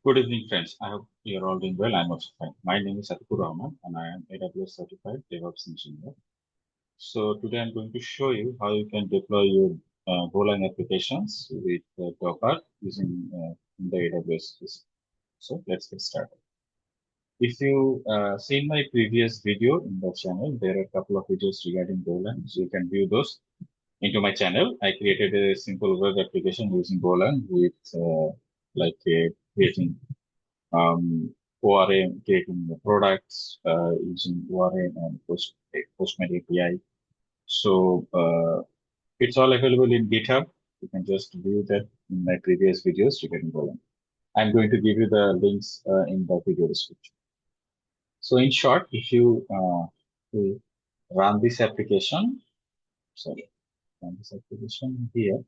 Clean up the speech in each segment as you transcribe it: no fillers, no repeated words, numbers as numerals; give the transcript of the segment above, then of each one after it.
Good evening, friends. I hope you're all doing well. I'm also fine. My name is Atikur Rahman, and I am AWS certified DevOps engineer. So today I'm going to show you how you can deploy your Golang applications with Docker using in the AWS system. So let's get started. If you seen my previous video in the channel, there are a couple of videos regarding Golang, so you can view those into my channel. I created a simple web application using Golang with creating ORM, creating the products using ORM and Postman API. So it's all available in GitHub. You can just view that in my previous videos regarding Golang. I'm going to give you the links in the video description. So in short, if you run this application, sorry, run this application here,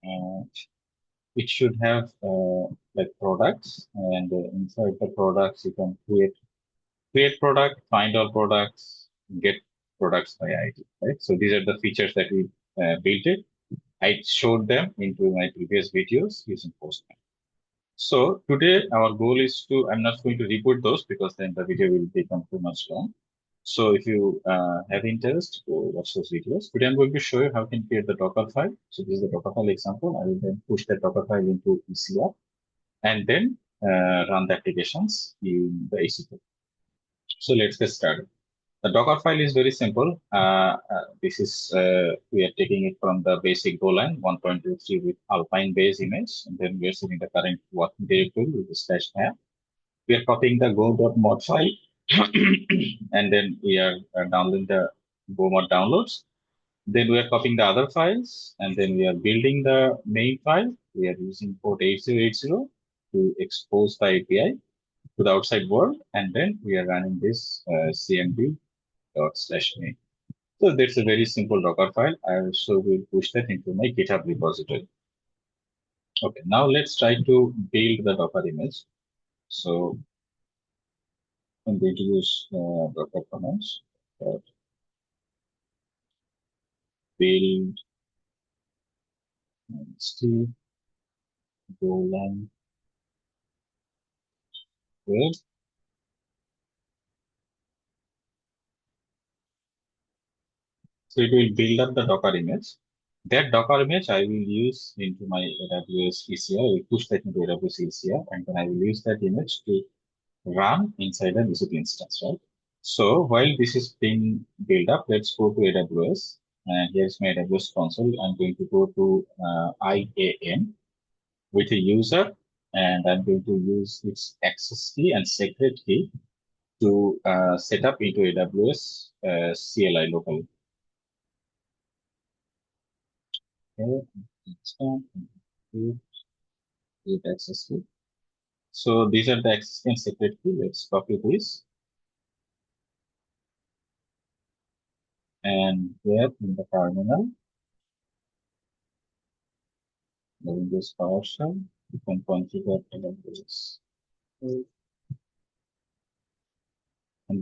uh, it should have like products, and inside the products you can create product, find all products, get products by ID, right? So these are the features that we built it. I showed them into my previous videos using Postman. So today our goal is to, I'm not going to reboot those because then the video will become too much long. So if you have interest, go watch those videos. Today I'm going to show you how you can create the Docker file. So this is the Docker file example. I will then push that Docker file into ECR and then run the applications in the EC2. So let's get started. The Docker file is very simple. This is we are taking it from the basic Golang 1.23 with Alpine base image, and then we are setting the current working directory with the /app. We are copying the go.mod file, and then we are downloading the go.mod downloads. Then we are copying the other files, and then we are building the main file. We are using port 8080 to expose the API to the outside world, and then we are running this cmd /main. So that's a very simple Docker file. I also will push that into my GitHub repository. Okay, now let's try to build the Docker image. So I'm going to use Docker commands. Build Steve Golang web. So it will build up the Docker image. That Docker image I will use into my AWS ECR. I will push that into AWS ECR, and then I will use that image to run inside an EC2 instance, right? So while this is being built up, let's go to AWS. And here's my AWS console. I'm going to go to IAM with a user, and I'm going to use its access key and secret key to set up into AWS CLI locally. Okay, create access key. So these are the access key and secret key. Let's copy this. And here in the terminal, the Windows PowerShell, you can configure AWS. And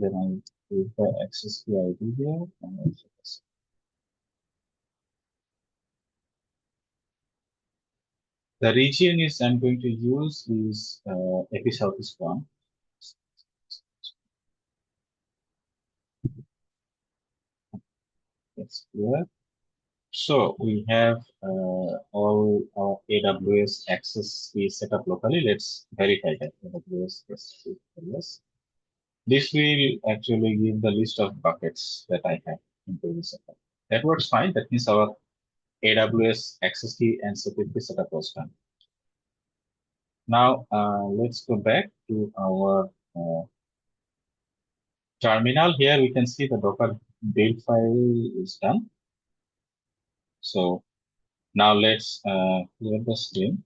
then I use the access key ID here and also this. The region is I'm going to use is AP Southeast 1. That's clear. So we have all our AWS access key set up locally. Let's verify that AWS yes. This will actually give the list of buckets that I have in previous setup. That works fine. That means our AWS access key and security setup was done. Now let's go back to our terminal. Here we can see the Docker build file is done. So now let's clear the screen,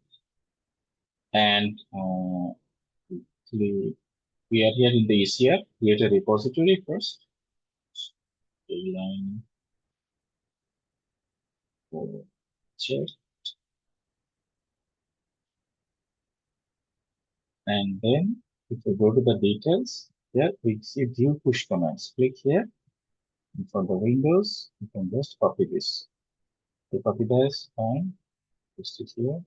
and we are here in the ECR. Create a repository first. Line for check. And then if we go to the details, here we see view push commands. Click here. And for the Windows, you can just copy this. The copy this, fine. Paste it here.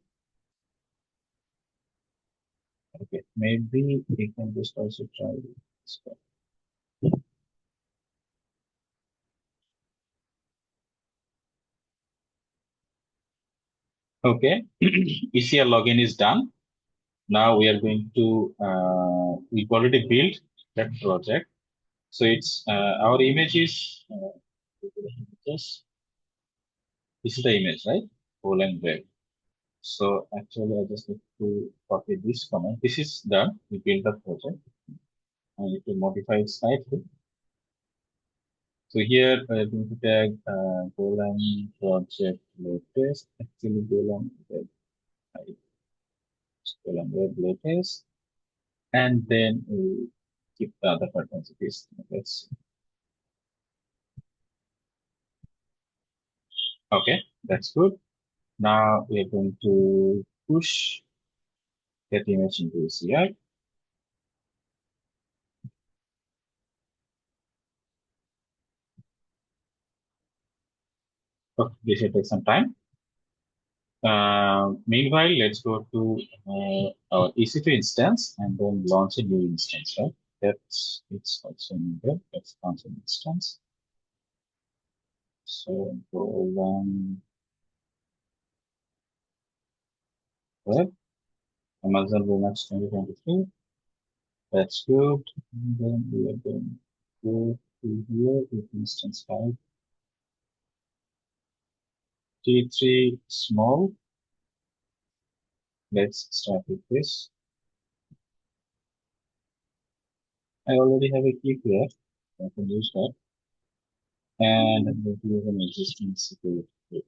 Okay, maybe we can just also try this one. Okay, ECR login is done. Now we are going to, we've already built that project. So it's, our image is, this is the image, right? Golang web. So actually I just need to copy this comment. This is done. We built the project. I need to modify it slightly. So here I'm going to tag Golang project latest. Actually, I- Golang web latest, and then we keep the other buttons. This let's okay, that's good. Now we are going to push that image into CI. Okay, this will take some time. Meanwhile, let's go to our EC2 instance and then launch a new instance, right? That's it's also needed. Let's launch an instance. So go along web, Amazon Linux 2023. That's good. And then we are going to go to here with instance type T3 small. Let's start with this. I already have a key here. I can use that. And I'm going to use an existing security key.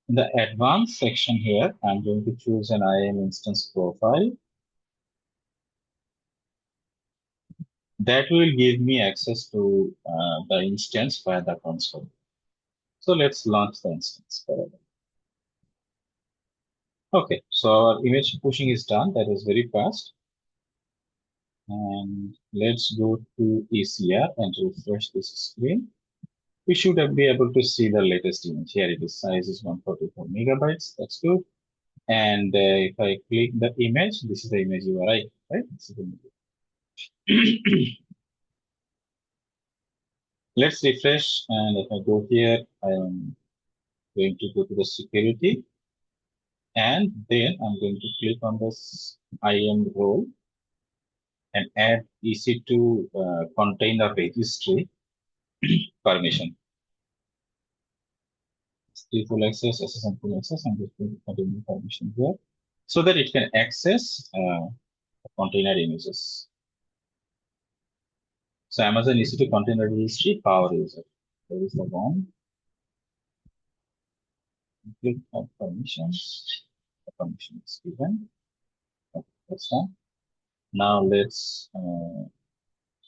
In the advanced section here, I'm going to choose an IAM instance profile. That will give me access to the instance via the console. So let's launch the instance. Okay, so our image pushing is done. That is very fast. And let's go to ECR and refresh this screen. We should be able to see the latest image. Here it is, size is 144 megabytes. That's good. And if I click the image, this is the image URI, right? This is the image. Let's refresh. And if I go here, I am going to go to the security. And then I'm going to click on this IAM role and add EC2 container registry permission. The full access, SSM full access, and just going to continue permission here so that it can access container images. So Amazon EC2 container registry power user. There is the one. Click on permissions. The permission is given. Okay, that's done. Now let's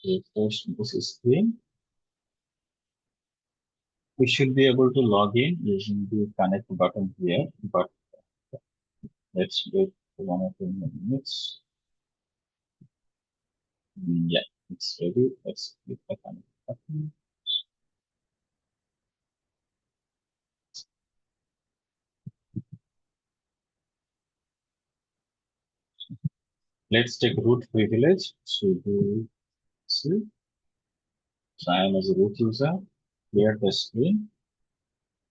refresh this screen. We should be able to log in using the connect button here, but let's wait for 1 or 2 minutes. Yeah, it's ready. Let's click the connect button. Let's take root privilege. So do see. So I am as a root user. Clear the screen.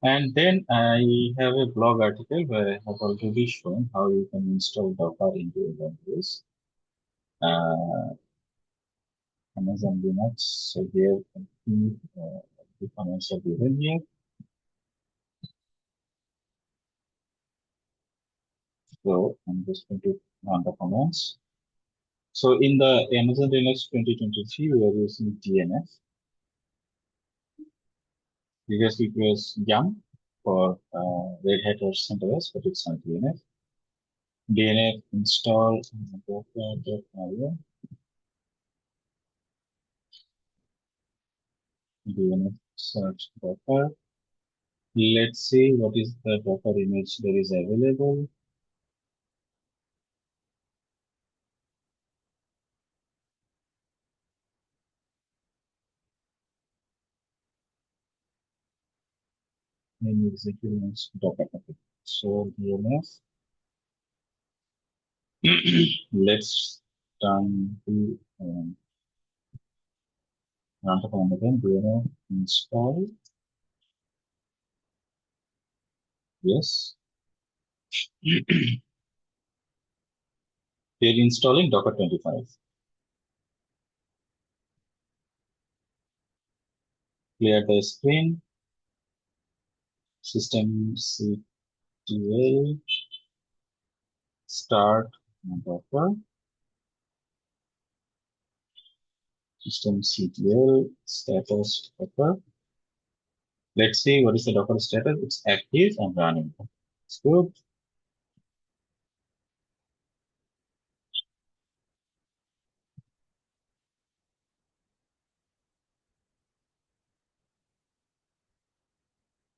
And then I have a blog article where I have already shown how you can install Docker into AWS. Uh, Amazon Linux. So here, the comments are given here. So I'm just going to run the commands. So in the Amazon Linux 2023, we are using DNF because it was Yum for Red Hat or CentOS, but it's not DNF. DNF install docker.io, DNF search Docker. Let's see what is the Docker image that is available. name is equivalence Docker. Okay. So DNS. Let's run the command again. DNS install. Yes. We're installing Docker 25. Clear the screen. Systemctl start Docker. Systemctl status Docker. Let's see what is the Docker status. It's active and running. It's good.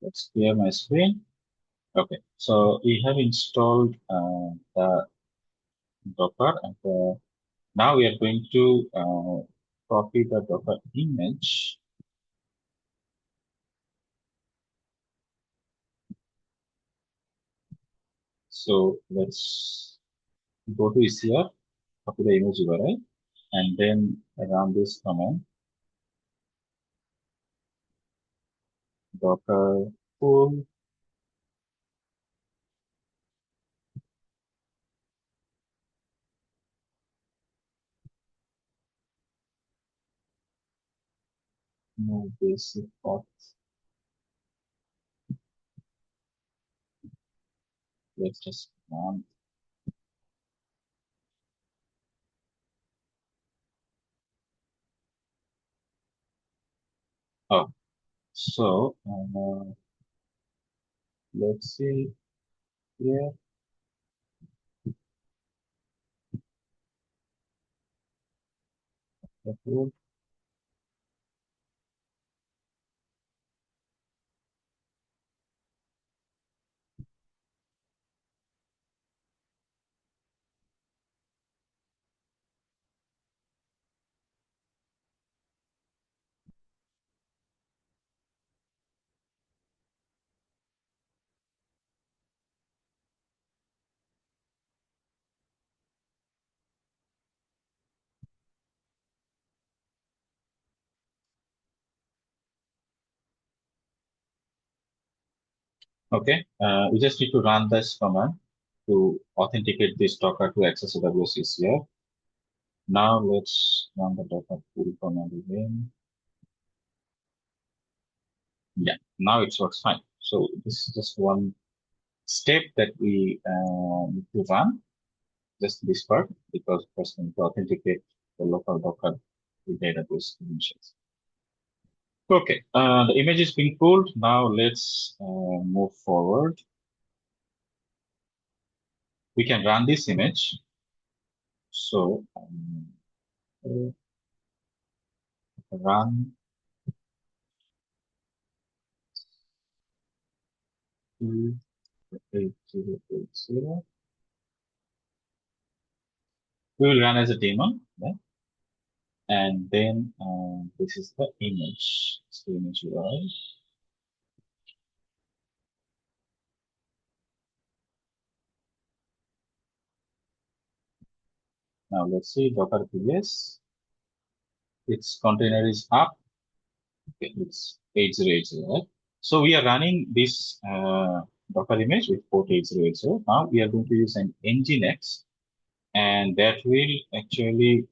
Let's clear my screen. Okay, so we have installed the Docker, and now we are going to copy the Docker image. So let's go to ECR, copy the image URI, and then run this command Docker pull no basic auth. Let's just run. Oh, so let's see here. The code. Okay, we just need to run this command to authenticate this Docker to access AWS ECR. Now let's run the Docker pull command again. Yeah, now it works fine. So this is just one step that we need to run, just this part, because first we need to authenticate the local Docker with AWS credentials. Okay, the image is being pulled. Now let's move forward. We can run this image. So run 8080. We will run as a daemon, yeah? And then this is the image. So image URL. Now let's see Docker PS. Its container is up. Okay, it's 8080, right? So we are running this Docker image with port 8080. Now we are going to use an Nginx, and that will actually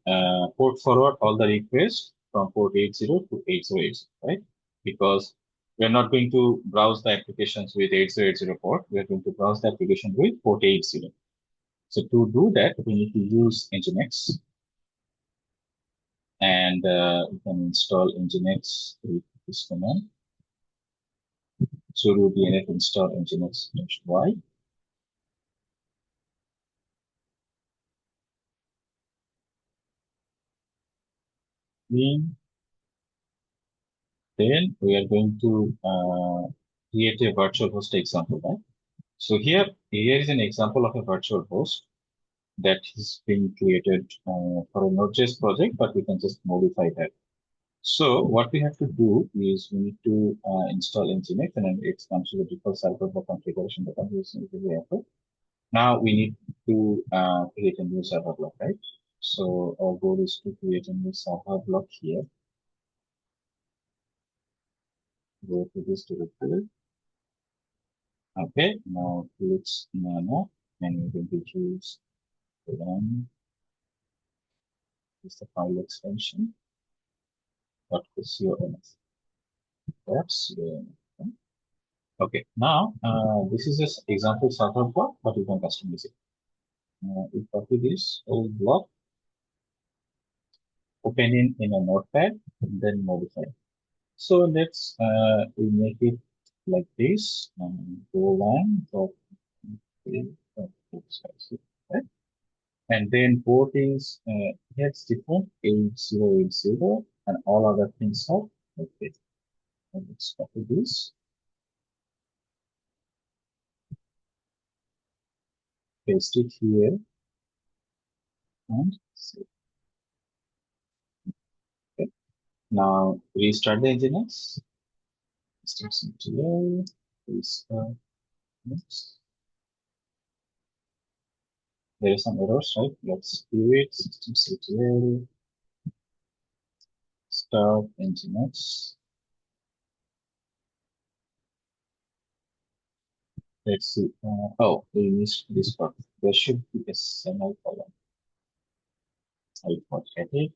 port forward all the requests from port 80 to 8080, right? Because we are not going to browse the applications with 8080 port. We are going to browse the application with port 80. So to do that, we need to use Nginx, and we can install Nginx with this command. Sudo dnf install nginx-y. Then we are going to create a virtual host example, right? So here is an example of a virtual host that is being created for a Node.js project, but we can just modify that. So what we have to do is we need to install Nginx, and then it comes to the default server for configuration that I'm using the effort. Now we need to create a new server block, right? So our goal is to create a new server block here. Go to this directory. Okay, now let's nano, and we're going to choose Golang is the file extension. .cons. That's okay. Now this is just example server block, but you can customize it. We copy this old block, open in a notepad, and then modify. So let's we make it like this. Golang dot right? And then port is here's default 8080, and all other things are okay. And let's copy this, paste it here, and save. Okay. Now restart the Nginx. Systemctl, restart. Next. There are some errors, right? Let's do it. Systemctl start Nginx. Let's see. Oh, we missed this part. There should be a semicolon. I forget it.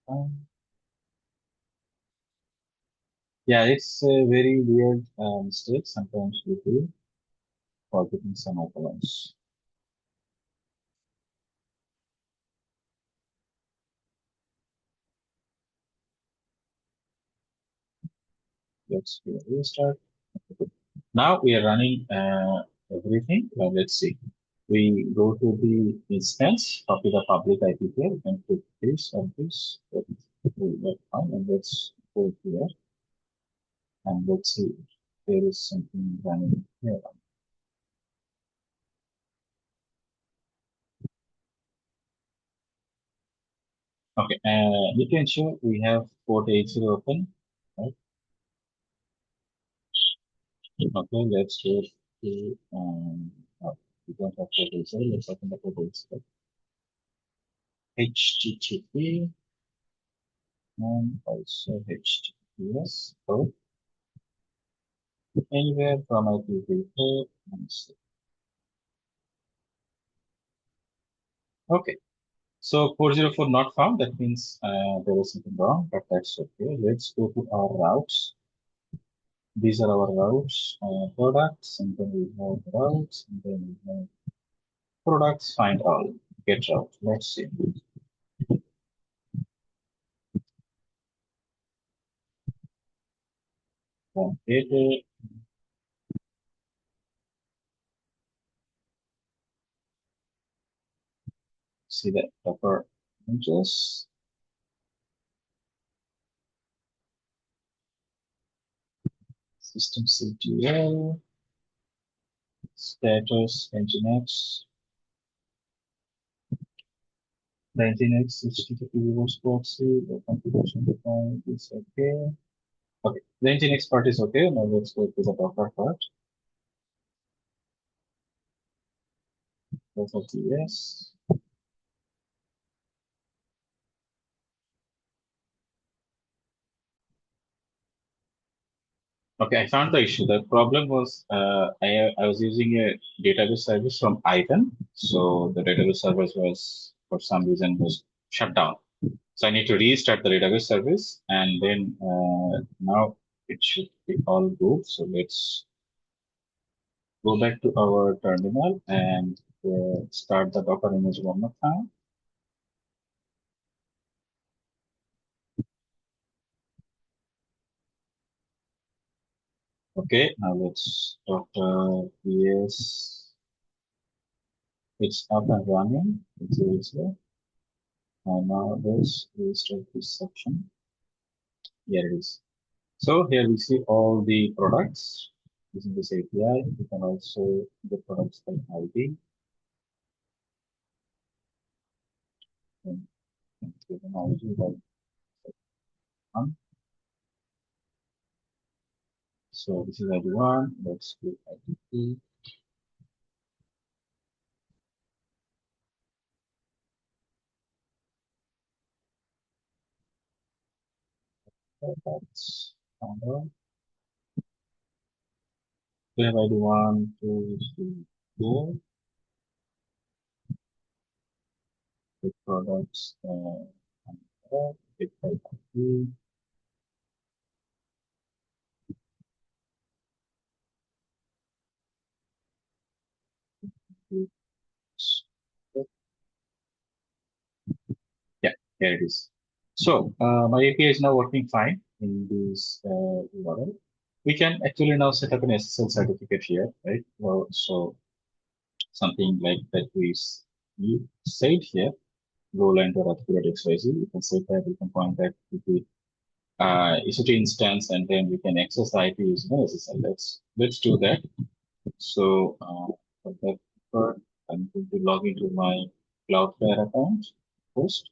Um, yeah, it's a very weird mistake. Sometimes we do forgetting semicolons. Let's do a restart. Now we are running everything. Now let's see. We go to the instance, copy the public IP here, and put this and this. That's fine. And let's go here and let's see if there is something running here. Okay, you can show we have port 80 open, right? Okay, let's go to, we don't have port 80, let's open the port 80. HTTP and also HTTPS, both anywhere from IPv4 and so. Okay, so 404 not found, that means there is something wrong, but that's okay. Let's go to our routes. These are our routes, products, and then we have routes, and then we have products, find all, get route. Let's see. It, see the upper images, systemctl, status, nginx, the nginx HTTP reverse proxy, the configuration defined is okay. Okay, the nginx part is okay. Now let's go to the Docker part. Docker yes. Okay, I found the issue. The problem was I was using a database service from Ivan, so the database service was for some reason was shut down. So I need to restart the database service, and then now it should be all good. So let's go back to our terminal and start the Docker image one more time. Okay, now let's Docker yes. It's up and running. It's easier. And now let's restart this section. Here it is. So here we see all the products using this API. You can also get products by ID and give an ID by one. So this is ID1. Let's click ID2. That's founder. We have ID1, 2, 3, 4. The products, pick by ID. Yeah, here it is. So my API is now working fine in this URL. We can actually now set up an SSL certificate here, right? Well, so something like that you said here, Golang or XYZ, you can set that, you can point that to the EC2 instance, and then we can access the IP using SSL. Let's do that. So for that part, I'm going to log into my Cloudflare account first.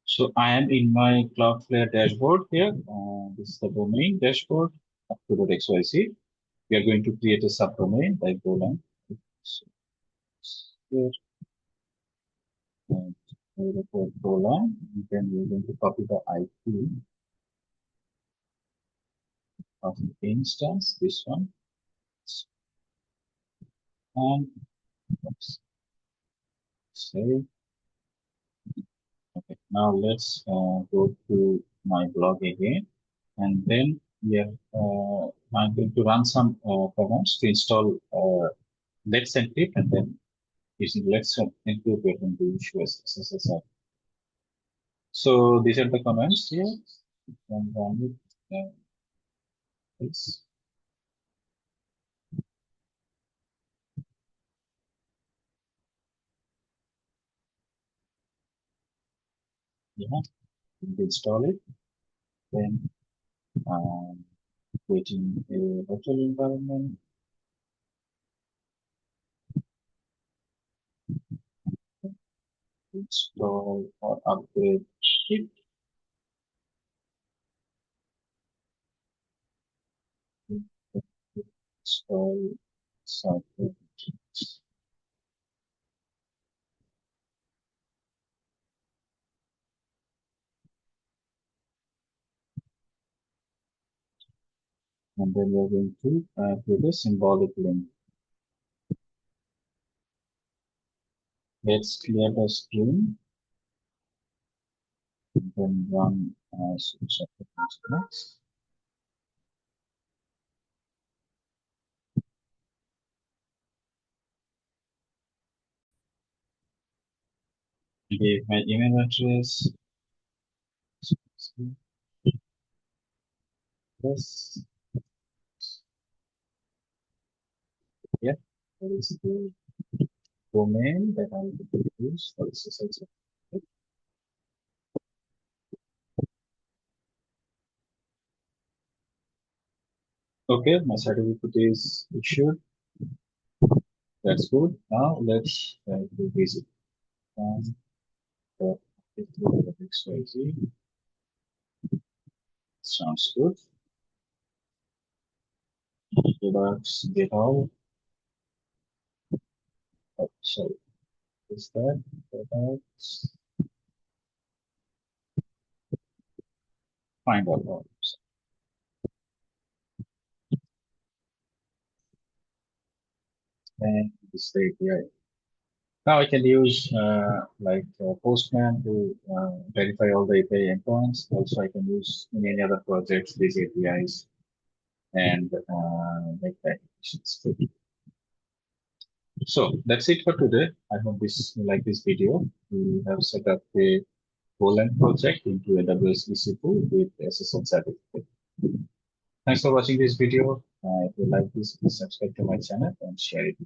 So I am in my Cloudflare dashboard here. This is the domain dashboard, up2.xyz. We are going to create a subdomain like Golang. So here, and for Golang, and then we're going to copy the IP of the instance, this one, and oops, save. Okay, now let's go to my blog again, and then here I'm going to run some commands to install Let's Encrypt, and then using Let's Encrypt, we're going to issue SSL. So these are the commands here. And run it. It's, yeah, install it. Then creating a virtual environment. Install or upgrade it. Install software. And then we're going to create a symbolic link. Let's clear the screen. And then run switch of the customers. Give my email address. Yes. Yeah. That is the domain that I'm going to use for this SSL. Okay, my certificate is issued. That's good. Now let's do visit. And XYZ. Sounds good. Products, get all. Oh, sorry, is that products? Find all. And this is the API. Now I can use Postman to verify all the API endpoints. Also, I can use in any other projects these APIs and make the applications good. So that's it for today. I hope you like this video. We have set up a Golang project into AWS EC2 with SSL certificate. Thanks for watching this video. If you like this, please subscribe to my channel and share it.